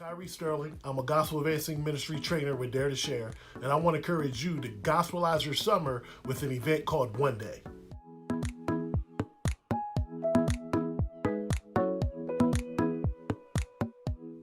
Tyree Sterling. I'm a Gospel Advancing Ministry trainer with Dare to Share, and I want to encourage you to gospelize your summer with an event called One Day.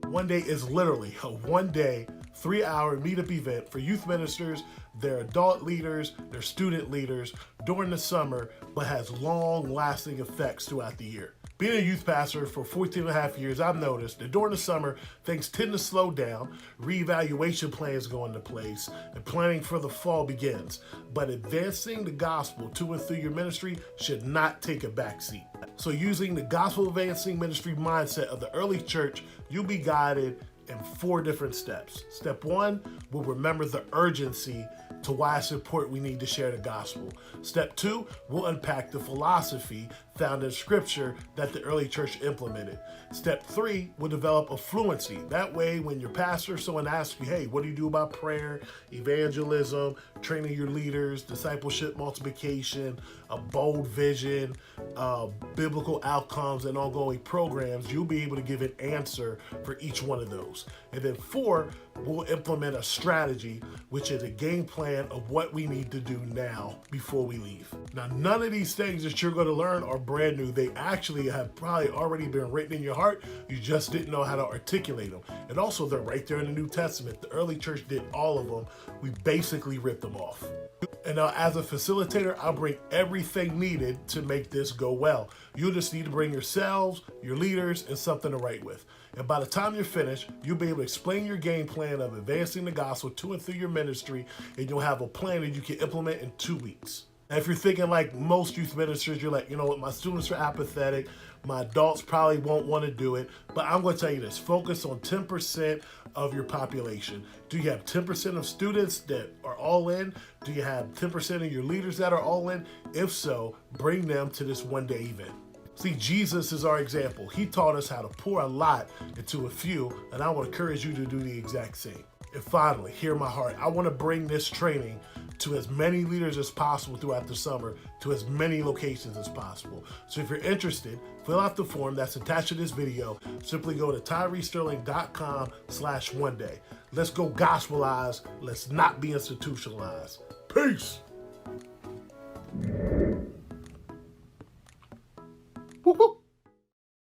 One Day is literally a one-day, 3-hour meetup event for youth ministers, their adult leaders, their student leaders during the summer, but has long-lasting effects throughout the year. Being a youth pastor for 14 and a half years, I've noticed that during the summer, things tend to slow down, reevaluation plans go into place, and planning for the fall begins. But advancing the gospel to and through your ministry should not take a backseat. So using the Gospel Advancing Ministry mindset of the early church, you'll be guided in 4 different steps. Step 1, we'll remember the urgency to why it's important we need to share the gospel. Step 2, we'll unpack the philosophy found in scripture that the early church implemented. Step 3, we'll develop a fluency. That way, when your pastor, someone asks you, hey, what do you do about prayer, evangelism, training your leaders, discipleship multiplication, a bold vision, biblical outcomes, and ongoing programs, you'll be able to give an answer for each one of those. And then 4, we'll implement a strategy, which is a game plan of what we need to do now before we leave. Now, none of these things that you're going to learn are brand new. They actually have probably already been written in your heart. You just didn't know how to articulate them. And also, they're right there in the New Testament. The early church did all of them. We basically ripped them off. And now, as a facilitator, I'll bring everything needed to make this go well. You'll just need to bring yourselves, your leaders, and something to write with. And by the time you're finished, you'll be able to explain your game plan of advancing the gospel to and through your ministry, and you'll have a plan that you can implement in 2 weeks. Now, if you're thinking like most youth ministers, you're like, you know what, my students are apathetic, my adults probably won't want to do it, but I'm going to tell you this, focus on 10% of your population. Do you have 10% of students that are all in? Do you have 10% of your leaders that are all in? If so, bring them to this one-day event. See, Jesus is our example. He taught us how to pour a lot into a few, and I want to encourage you to do the exact same. And finally, hear my heart. I want to bring this training to as many leaders as possible throughout the summer, to as many locations as possible. So if you're interested, fill out the form that's attached to this video. Simply go to tyreesterling.com/oneday. Let's go gospelize. Let's not be institutionalized. Peace.